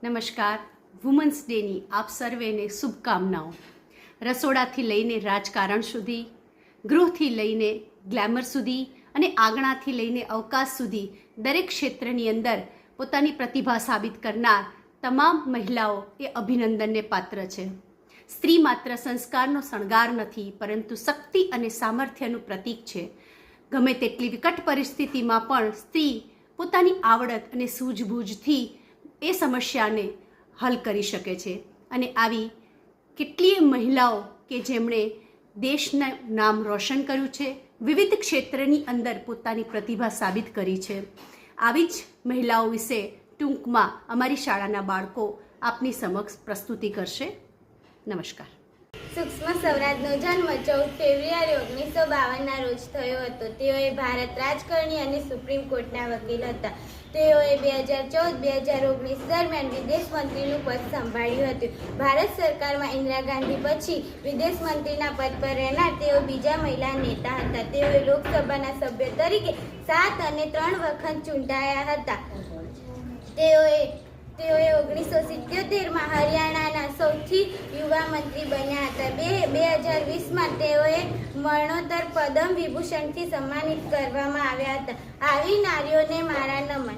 નમસ્કાર. વુમન્સ ડેની આપ સર્વેને શુભકામનાઓ. રસોડાથી લઈને રાજકારણ સુધી, ગૃહથી લઈને ગ્લેમર સુધી અને આંગણાથી લઈને અવકાશ સુધી દરેક ક્ષેત્રની અંદર પોતાની પ્રતિભા સાબિત કરનાર તમામ મહિલાઓ એ અભિનંદનને પાત્ર છે. સ્ત્રી માત્ર સંસ્કારનો શણગાર નથી, પરંતુ શક્તિ અને સામર્થ્યનું પ્રતીક છે. ગમે તેટલી વિકટ પરિસ્થિતિમાં પણ સ્ત્રી પોતાની આવડત અને સૂઝબૂઝથી એ સમસ્યાને હલ કરી શકે છે. અને આવી કેટલીય મહિલાઓ કે જેમણે દેશનું નામ રોશન કર્યું છે, વિવિધ ક્ષેત્રની અંદર પોતાની પ્રતિભા સાબિત કરી છે. આવી જ મહિલાઓ વિશે ટૂંકમાં અમારી શાળાના બાળકો આપની સમક્ષ પ્રસ્તુતિ કરશે. નમસ્કાર. સુષ્મા સ્વરાજનો જન્મ 14 ફેબ્રુઆરી 1952ના રોજ થયો હતો. તેઓએ ભારત રાજકારણી અને સુપ્રીમ કોર્ટના વકીલ હતા. તેઓએ 2014-2019 દરમિયાન વિદેશ મંત્રીનું પદ સંભાળ્યું હતું. ભારત સરકારમાં ઇન્દિરા ગાંધી પછી વિદેશ મંત્રીના પદ પર રહેનાર તેઓ બીજા મહિલા નેતા હતા. તેઓએ લોકસભાના સભ્ય તરીકે 7 અને 3 વખત ચૂંટાયા હતા. તેઓએ 1977માં હરિયાણાના સૌથી યુવા મંત્રી બન્યા હતા. 2020માં તેઓએ મરણોત્તર પદ્મ વિભૂષણથી સન્માનિત કરવામાં આવ્યા હતા. આવી નારીઓને મારા નમન.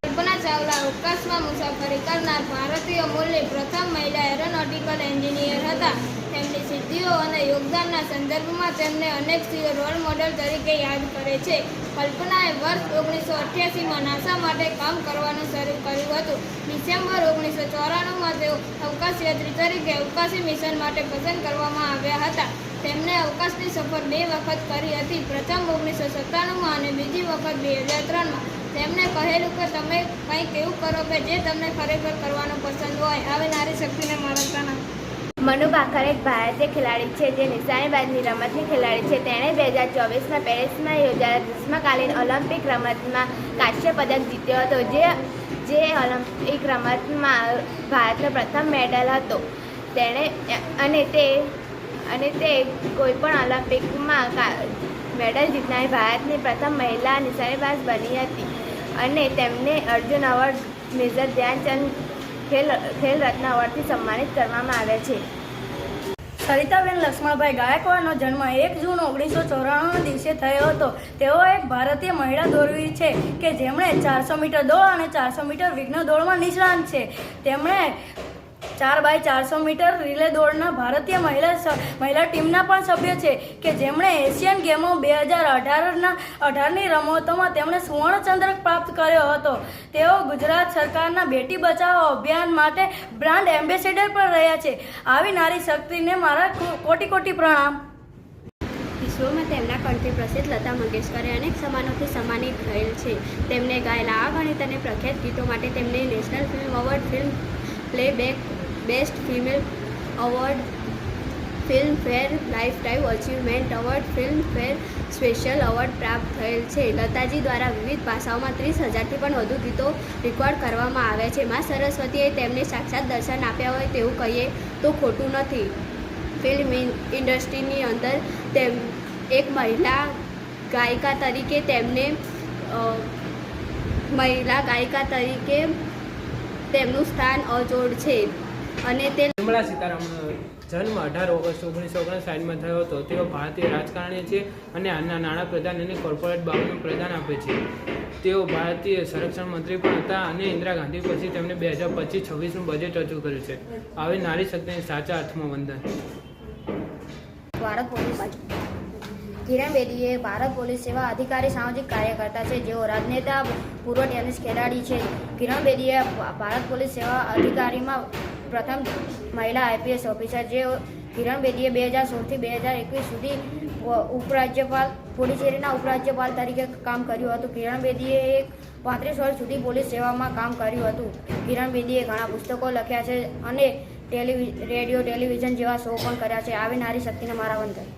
કલ્પના ચાવલા અવકાશમાં મુસાફરી કરનાર ભારતીય મૂળની પ્રથમ મહિલા એરોનોટિકલ એન્જિનિયર હતા. તેમની સિદ્ધિઓ અને યોગદાનના સંદર્ભમાં તેમને અનેક સ્ત્રીઓ રોલ મોડેલ તરીકે યાદ કરે છે. કલ્પનાએ વર્ષ 1988માં નાસા માટે કામ કરવાનું શરૂ કર્યું હતું. ડિસેમ્બર 1994માં તેઓ અવકાશયાત્રી તરીકે અવકાશી મિશન માટે પસંદ કરવામાં આવ્યા હતા. તેમણે અવકાશની સફર 2 વખત કરી હતી. પ્રથમ 1997માં અને બીજી વખત 2003માં. તેમણે કહેલું કે તમે કંઈક એવું કરો કે જે તમને ખરેખર કરવાનું પસંદ હોય. આવી નારી શક્તિને મારા પ્રણામ. મનુ ભાકર એક ભારતીય ખેલાડી છે જે નિશાનેબાજની રમતની ખેલાડી છે. તેણે 2024માં પેરિસમાં યોજાયેલા ગ્રીષ્મકાલીન ઓલિમ્પિક રમતમાં કાંસ્ય પદક જીત્યો હતો, જે ઓલિમ્પિક રમતમાં ભારતનો પ્રથમ મેડલ હતો. અને તે કોઈપણ ઓલિમ્પિકમાં મેડલ જીતનારી ભારતની પ્રથમ મહિલા નિશાનેબાજ બની હતી. અને તેમને અર્જુન એવોર્ડ, મેજર ધ્યાનચંદ ખેલ રત્ન એવોર્ડથી સન્માનિત કરવામાં આવે છે. સરિતાબેન લક્ષ્મણભાઈ ગાયકવાડનો જન્મ 1 જૂન 1994ના દિવસે થયો હતો. તેઓ એક ભારતીય મહિલા દોડવીર છે કે જેમણે 400 મીટર દોડ અને 400 મીટર વિઘ્ન દોડમાં નિષ્ણાત છે. તેમણે 4x400 મીટર રિલે દોડના ભારતીય મહિલા ટીમના પણ સભ્ય છે કે જેમણે એશિયન ગેમો 2018ની રમતોમાં તેમણે સુવર્ણચંદ્રક પ્રાપ્ત કર્યો હતો. તેઓ ગુજરાત સરકારના બેટી બચાવો અભિયાન માટે બ્રાન્ડ એમ્બેસેડર પણ રહ્યા છે. આવી નારી શક્તિને મારા કોટી પ્રણામ. વિશ્વમાં તેમના કંઠે પ્રસિદ્ધ લતા મંગેશકરે અનેક સન્માનોથી સન્માનિત થયેલ છે. તેમણે ગાયેલા આ ગણિત અને પ્રખ્યાત ગીતો માટે તેમને national film award, film playback best female award, Filmfare lifetime achievement award, Filmfare special award પ્રાપ્ત થયેલ છે. લતાજી દ્વારા વિવિધ ભાષાઓમાં 30,000થી પણ વધુ ગીતો રેકોર્ડ કરવામાં આવ્યા છે. મા સરસ્વતીએ તેમને સાક્ષાત દર્શન આપ્યા હોય તેવું કહીએ તો ખોટું નથી. ફિલ્મ ઇન્ડસ્ટ્રીની અંદર એક મહિલા ગાયિકા તરીકે તેમનું સ્થાન અજોડ છે. અને તે નિર્મલા સીતારામનનો જન્મ 18 ઓગસ્ટ 1959માં થયો હતો. તેઓ ભારતીય રાજકારણી છે અને હાલના નાણાપ્રધાન અને કોર્પોરેટ બાબતનું પ્રદાન આપે છે. તેઓ ભારતીય સંરક્ષણ મંત્રી પણ હતા અને ઇન્દિરા ગાંધી પછી તેમણે 2025-26નું બજેટ રજૂ કર્યું છે. આવી નારી શક્તિને સાચા અર્થમાં વંદન. ભારત પોલીસ. કિરણ બેદીએ ભારત પોલીસ સેવા અધિકારી સામાજિક કાર્યકર્તા છે. જેઓ રાજનેતા, પૂર્વ ટેનિસ ખેલાડી છે. કિરણ બેદીએ ભારત પોલીસ સેવા અધિકારીમાં પ્રથમ મહિલા IPS ઓફિસર. કિરણ બેદીએ 2016થી 2021 સુધી ઉપરાજ્યપાલ, પુડુચેરીના ઉપરાજ્યપાલ તરીકે કામ કર્યું હતું. કિરણ બેદીએ 35 વર્ષ સુધી પોલીસ સેવામાં કામ કર્યું હતું. કિરણ બેદીએ ઘણા પુસ્તકો લખ્યા છે અને રેડિયો, ટેલિવિઝન જેવા શો પણ કર્યા છે. આવી નારી શક્તિને મારા વંદન.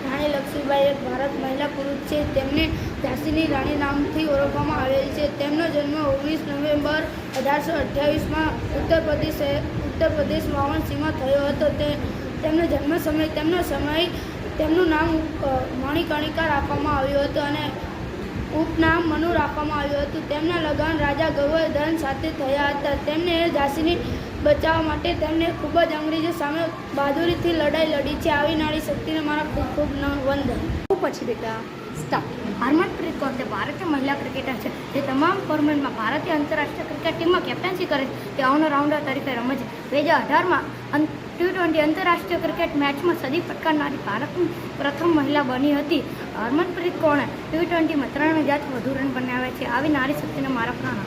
રાણી લક્ષ્મીબાઈ એક ભારત મહિલા પુરુષ છે. તેમને ઝાંસીની રાણી નામથી ઓળખવામાં આવેલ છે. તેમનો જન્મ 19 નવેમ્બર 1828માં ઉત્તર પ્રદેશ વારાણસીમાં થયો હતો. તેમનું નામ મણિકર્ણિકા રાખવામાં આવ્યું હતું અને ઉપનામ મનુ રાખવામાં આવ્યું હતું. તેમના લગ્ન રાજા ગોવર્ધન સાથે થયા હતા. તેમને ઝાંસીને બચાવવા માટે તેમને ખૂબ જ અંગ્રેજો સામે બહાદુરીથી લડાઈ લડી છે. આવી નારી શક્તિને મારા ખૂબ ખૂબ વંદન. પછી બેટા સ્ટાર્ટ. હરમનપ્રીત કૌર તે ભારતીય મહિલા ક્રિકેટર છે જે તમામ ફોર્મેટમાં ભારતીય આંતરરાષ્ટ્રીય ક્રિકેટ ટીમમાં કેપ્ટન્સી કરે છે. તે ઓલરાઉન્ડર તરીકે રમે છે. 2018માં T20 આંતરરાષ્ટ્રીય ક્રિકેટ મેચમાં સદી ફટકારનારી ભારતની પ્રથમ મહિલા બની હતી. હરમનપ્રીત કૌરે T20માં 3000થી વધુ રન બનાવ્યા છે. આવી નારી શક્તિને મારા પ્રાણ.